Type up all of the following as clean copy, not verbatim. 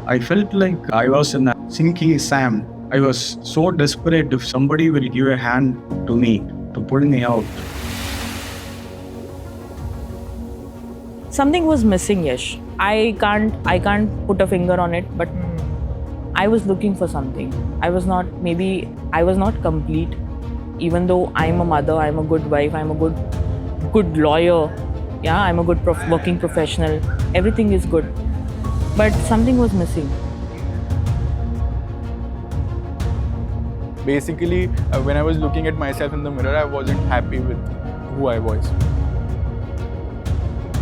I felt like I was in a sinking sand. I was so desperate if somebody will give a hand to me to pull me out. Something was missing, Yash. I can't put a finger on it, but I was looking for something. I was not complete. Even though I'm a mother, I'm a good wife, I'm a good lawyer. Yeah, I'm a good working professional. Everything is good. But something was missing. Basically, when I was looking at myself in the mirror, I wasn't happy with who I was.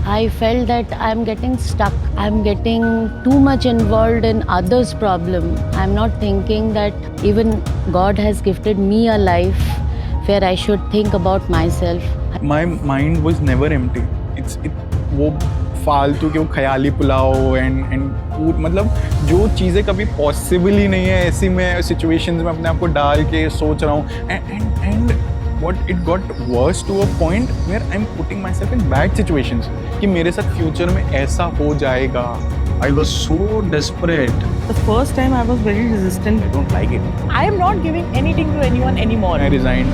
I felt that I'm getting stuck. I'm getting too much involved in others' problem. I'm not thinking that even God has gifted me a life where I should think about myself. My mind was never empty. वो फालतू के वो ख्याली pulao and मतलब जो चीज़ें कभी possible ही नहीं है, ऐसी मैं सिचुएशंस में अपने आप को डाल के सोच रहा हूँ and what it got worse to a point where I'm putting myself in bad situations कि मेरे साथ फ्यूचर में ऐसा हो जाएगा. I was so desperate. The first time I was very resistant. I don't like it. I am not giving anything to anyone anymore. I resigned.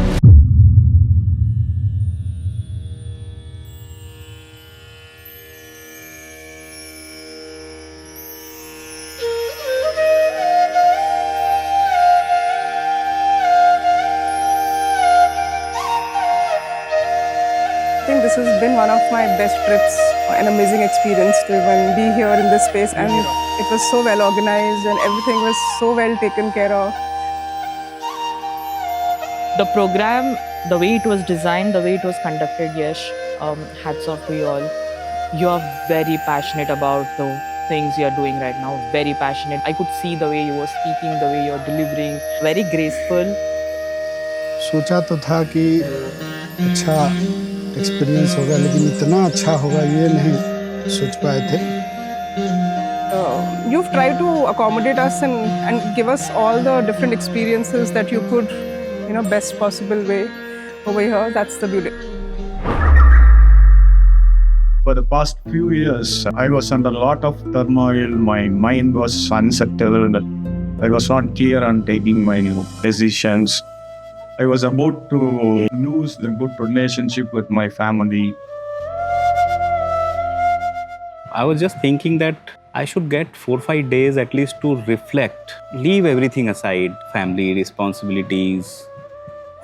I think this has been one of my best trips, an amazing experience to even be here in this space, and it was so well organized and everything was so well taken care of. The program, the way it was designed, the way it was conducted, Yash, hats off to you all. You are very passionate about the things you are doing right now, very passionate. I could see the way you were speaking, the way you were delivering, very graceful. सोचा तो था कि अच्छा experience होगा, लेकिन इतना अच्छा होगा ये नहीं सोच पाए थे. You've tried to accommodate us and give us all the different experiences that you could, best possible way over here. That's the beauty. For the past few years, I was under a lot of turmoil. My mind was unsettled. I was not clear on taking my decisions. I was about to lose the good relationship with my family. I was just thinking that I should get 4-5 days at least to reflect, leave everything aside, family responsibilities,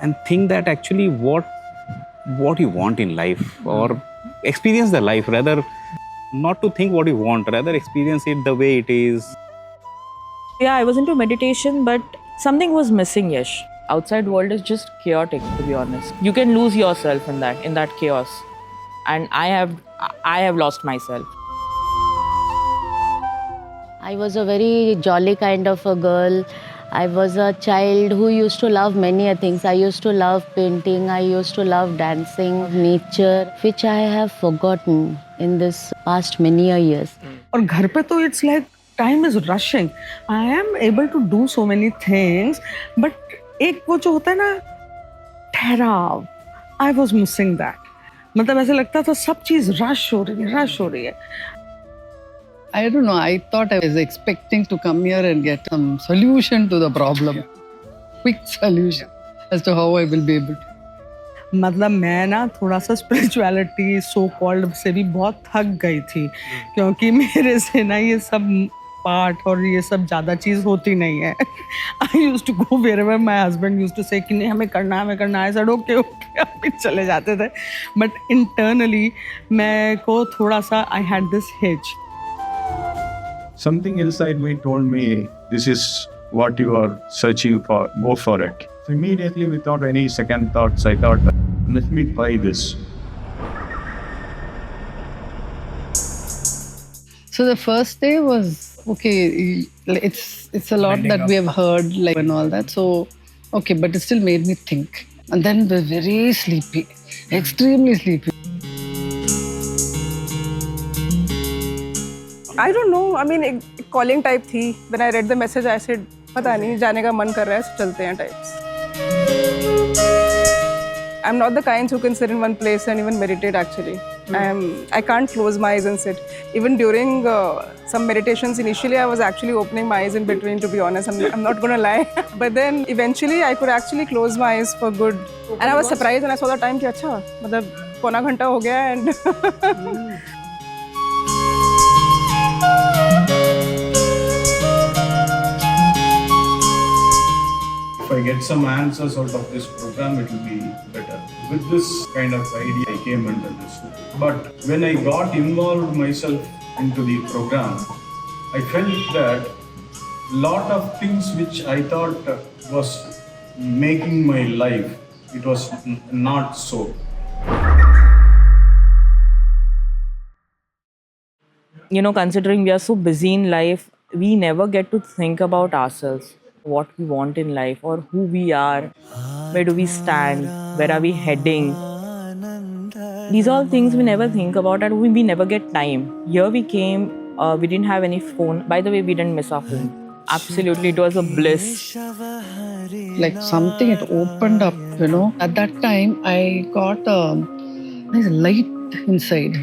and think that actually what you want in life, or experience the life, rather not to think what you want, rather experience it the way it is. Yeah, I was into meditation, but something was missing, Yash. Outside world is just chaotic, to be honest. You can lose yourself in that chaos. And I have lost myself. I was a very jolly kind of a girl. I was a child who used to love many things. I used to love painting, I used to love dancing, nature, which I have forgotten in this past many years. और घर पे तो it's like time is rushing. I am able to do so many things, but एक वो जो होता है ना ठहराव, I was missing that. मतलब ऐसे लगता था सब चीज रश हो रही है. I don't know. I thought I was expecting to come here and get some solution to the problem. Quick solution as to how I will be able to. मतलब मैं ना थोड़ा सा spirituality so called से भी बहुत थक गई थी, क्योंकि मेरे से ना ये सब पाठ और ये सब ज़्यादा चीज़ होती नहीं है. I used to go wherever my husband used to say कि नहीं हमें करना है. I said okay, आप भी चले जाते थे. But internally मैं को थोड़ा सा I had this hitch. Something inside me told me, this is what you are searching for, go for it. So immediately, without any second thoughts, I thought, let me try this. So the first day was okay. It's a lot that we have heard like and all that. So okay, but it still made me think. And then we're very sleepy, extremely sleepy. I don't know. I mean, एक calling type थी. When I read the message, I said, पता नहीं जाने का मन कर रहा है, चलते हैं types. I'm not the kind who can sit in one place and even meditate actually. I can't close my eyes and sit. Even during some meditations, initially I was actually opening my eyes in between, to be honest. I'm not gonna lie. But then eventually I could actually close my eyes for good. And I was surprised when I saw the time कि अच्छा मतलब पौना घंटा हो गया and If I get some answers out of this program, it will be better. With this kind of idea, I came under this. But when I got involved myself into the program, I felt that lot of things which I thought was making my life, it was not so. You know, considering we are so busy in life, we never get to think about ourselves, what we want in life, or who we are, where do we stand, where are we heading. These are all things we never think about, and we never get time. Here we came, we didn't have any phone. By the way, we didn't miss our phone. Absolutely, it was a bliss. Like something, it opened up, you know. At that time, I got there's light inside.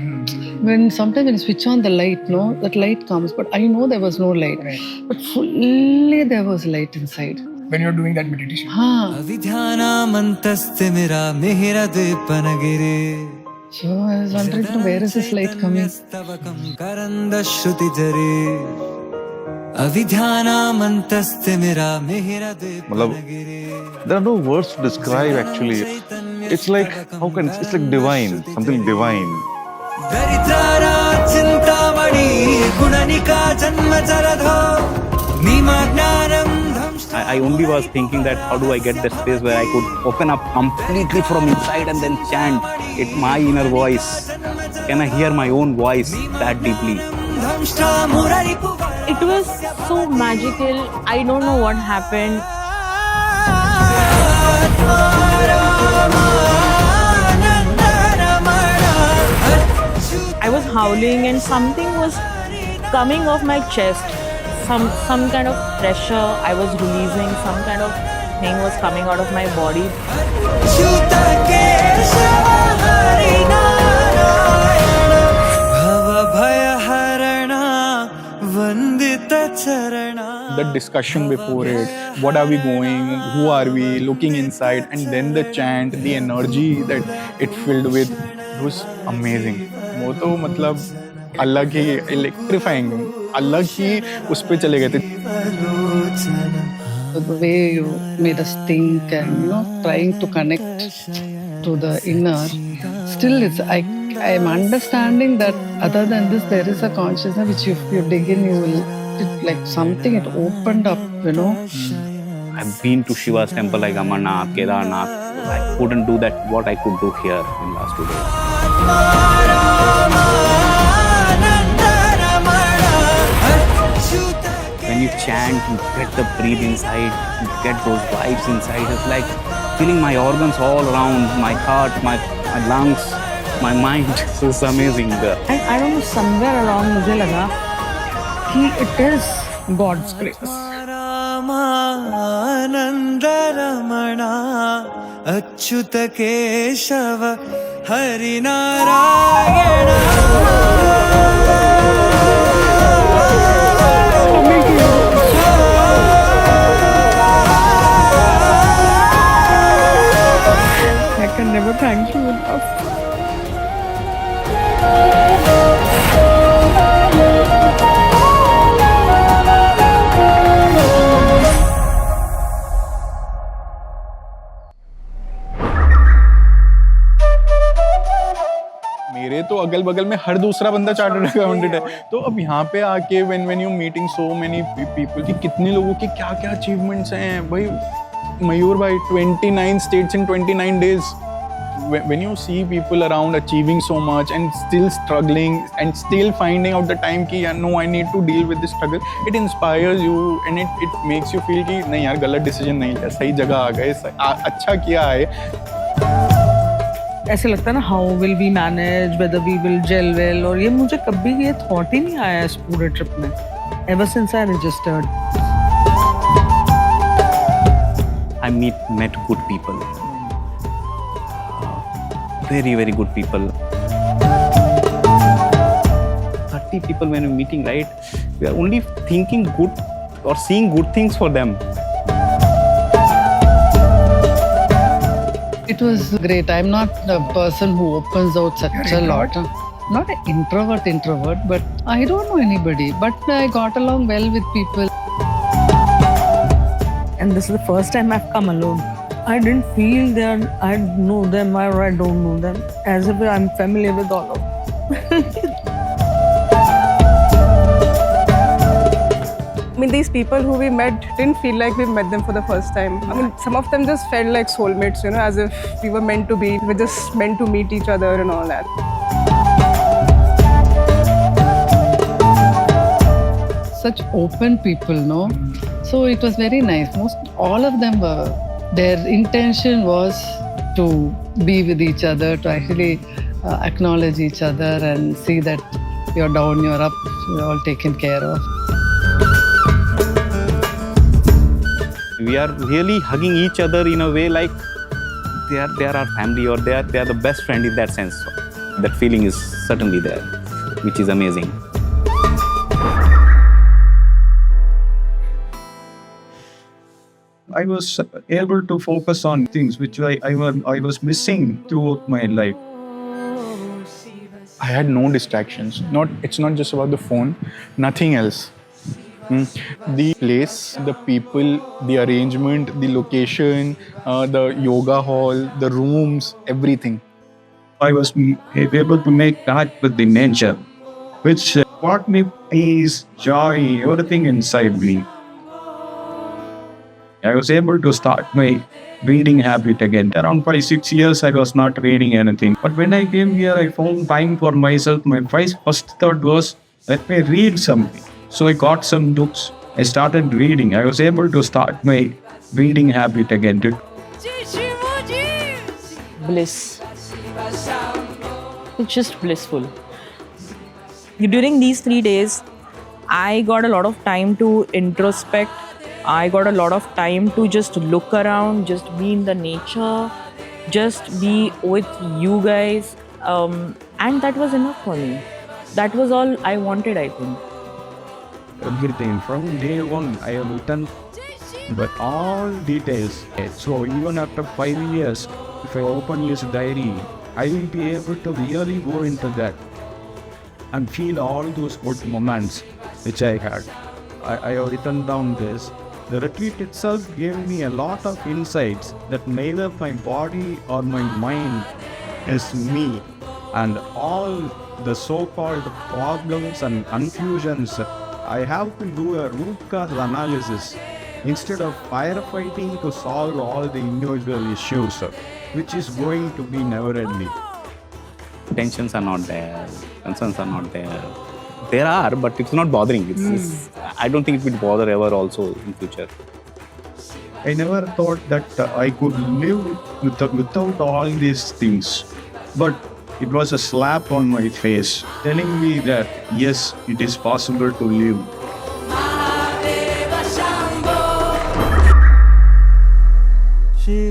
Sometimes when you switch on the light, no, that light comes, but I know there was no light. But fully there was light inside. When you're doing that meditation. So I was wondering, where is this light coming? There are no words to describe actually. It's like, it's like divine, something divine. I only was thinking that how do I get that space where I could open up completely from inside and then chant it, my inner voice. Can I hear my own voice that deeply? It was so magical. I don't know what happened. I was howling and something was coming off my chest. Some kind of pressure I was releasing, some kind of thing was coming out of my body. The discussion before it, what are we going, who are we, looking inside, and then the chant, the energy that it filled with, it was amazing. वो तो मतलब अलग ही electrifying, अलग ही उस पे चले गए थे. The way you made us think and, you know, trying to connect to the inner, still I am understanding that other than this, there is a consciousness which if you dig in, you will, like something, it opened up, you know. I've been to Shiva's temple like Amarnath, Kedarnath. I couldn't do that, what I could do here in last 2 days. When you chant, you get the breathe inside, you get those vibes inside. It's like feeling my organs all around, my heart, my lungs, my mind. So it's amazing. I don't know, somewhere along मुझे लगा कि it is God's grace. Achyut Keshav Hari Narayan. I can never thank you enough. मेरे तो अगल बगल में हर दूसरा बंदा चार्टर्ड अकाउंटेंट है. तो अब यहाँ पे आके when you meeting so many people कि कितने लोगों की क्या क्या achievements हैं भाई. मयूर भाई 29 states in 29 days. When you see people around achieving so much and still struggling and still finding out the time कि यार no I need to deal with this struggle, it inspires you and it makes you feel कि नहीं यार गलत decision नहीं लिया, सही जगह आ गए, अच्छा किया है. ऐसे लगता है ना, how will we manage, whether we will gel well, और ये मुझे कभी ये थॉट ही नहीं आया इस पूरे ट्रिप में, ever since I registered. I met good people. very, very good people. 30 people when we're meeting, right? We are only thinking good or seeing good things for them. It was great. I'm not a person who opens out such a lot. Not an introvert, but I don't know anybody. But I got along well with people. And this is the first time I've come alone. I didn't feel that I know them or I don't know them, as if I'm familiar with all of them. I mean, these people who we met didn't feel like we met them for the first time. I mean, some of them just felt like soulmates, you know, as if we were meant to be. We were just meant to meet each other and all that. Such open people, no? So it was very nice. All of them were, their intention was to be with each other, to actually acknowledge each other and see that you're down, you're up, you're all taken care of. We are really hugging each other in a way like they are our family, or they are the best friend in that sense. That feeling is certainly there, which is amazing. I was able to focus on things which I was missing throughout my life. I had no distractions. It's not just about the phone, nothing else. The place, the people, the arrangement, the location, the yoga hall, the rooms, everything. I was able to make that with the nature, which brought me peace, joy, everything inside me. I was able to start my reading habit again. Around 5-6 years, I was not reading anything. But when I came here, I found time for myself. My first thought was, let me read something. So I got some books. I started reading. I was able to start my reading habit again. Bliss. It's just blissful. During these 3 days, I got a lot of time to introspect. I got a lot of time to just look around, just be in the nature, just be with you guys. And that was enough for me. That was all I wanted, I think. Everything from day one, I have written, but all details. So even after 5 years, if I open this diary, I will be able to really go into that and feel all those good moments which I had. I have written down this. The retreat itself gave me a lot of insights that neither my body or my mind is me, and all the so-called problems and confusions, I have to do a root cause analysis instead of firefighting to solve all the individual issues, which is going to be never-ending. Tensions are not there, concerns are not there. There are, but it's not bothering. I don't think it will bother ever also in future. I never thought that I could live without all these things. But it was a slap on my face, telling me that yes, it is possible to live.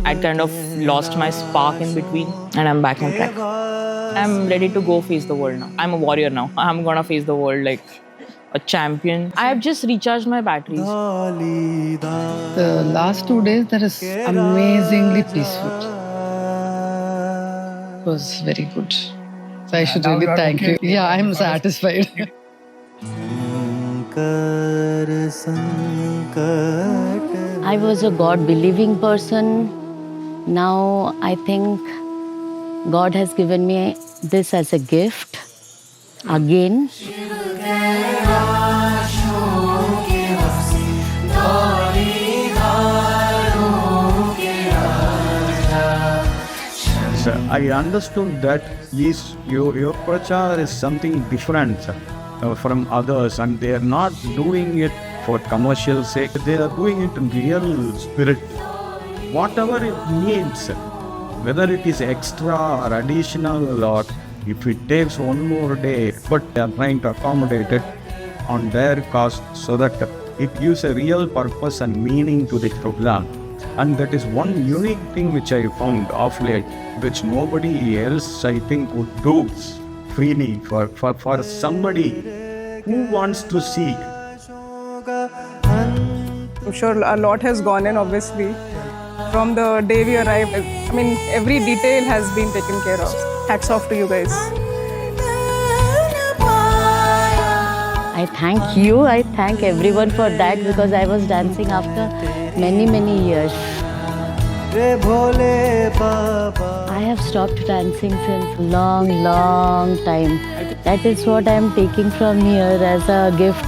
I kind of lost my spark in between, and I'm back on track. I'm ready to go face the world now. I'm a warrior now. I'm gonna face the world like a champion. I have just recharged my batteries. The last 2 days, that is amazingly peaceful. It was very good. So I should really thank you. Yeah, I'm satisfied. I was a God-believing person. Now I think God has given me this as a gift again. I understood that yes, your prachar is something different from others, and they are not doing it for commercial sake. They are doing it in real spirit. Whatever it needs, whether it is extra or additional, or if it takes one more day, but they are trying to accommodate it on their cost so that it gives a real purpose and meaning to the program. And that is one unique thing which I found of late, which nobody else I think would do freely for somebody who wants to seek. I'm sure a lot has gone in, obviously. From the day we arrived, I mean, every detail has been taken care of. Hats off to you guys. I thank you, I thank everyone for that because I was dancing after many, many years. I have stopped dancing since long, long time. That is what I am taking from here as a gift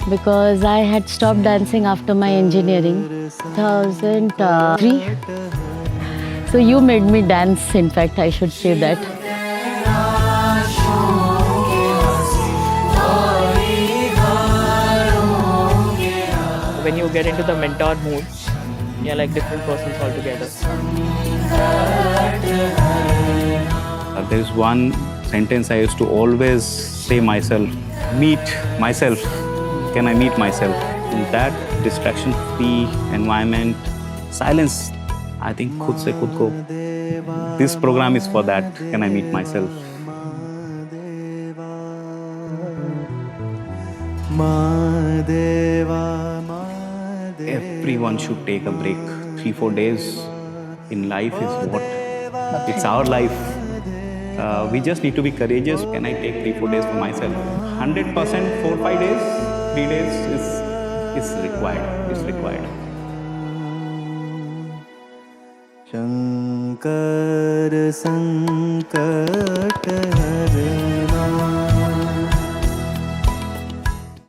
because I had stopped dancing after my engineering 2003. So you made me dance, in fact, I should say that. When you get into the mentor mood, you're like different persons altogether. There is one sentence I used to always say myself, meet myself. Can I meet myself? In that distraction-free environment, silence, I think khud se khud ko. This program is for that. Can I meet myself? Everyone should take a break. 3-4 days in life is what? It's our life. We just need to be courageous. Can I take 3-4 days for myself? 100%, 4-5 days, 3 days is required. Is required. Shankar संकट हर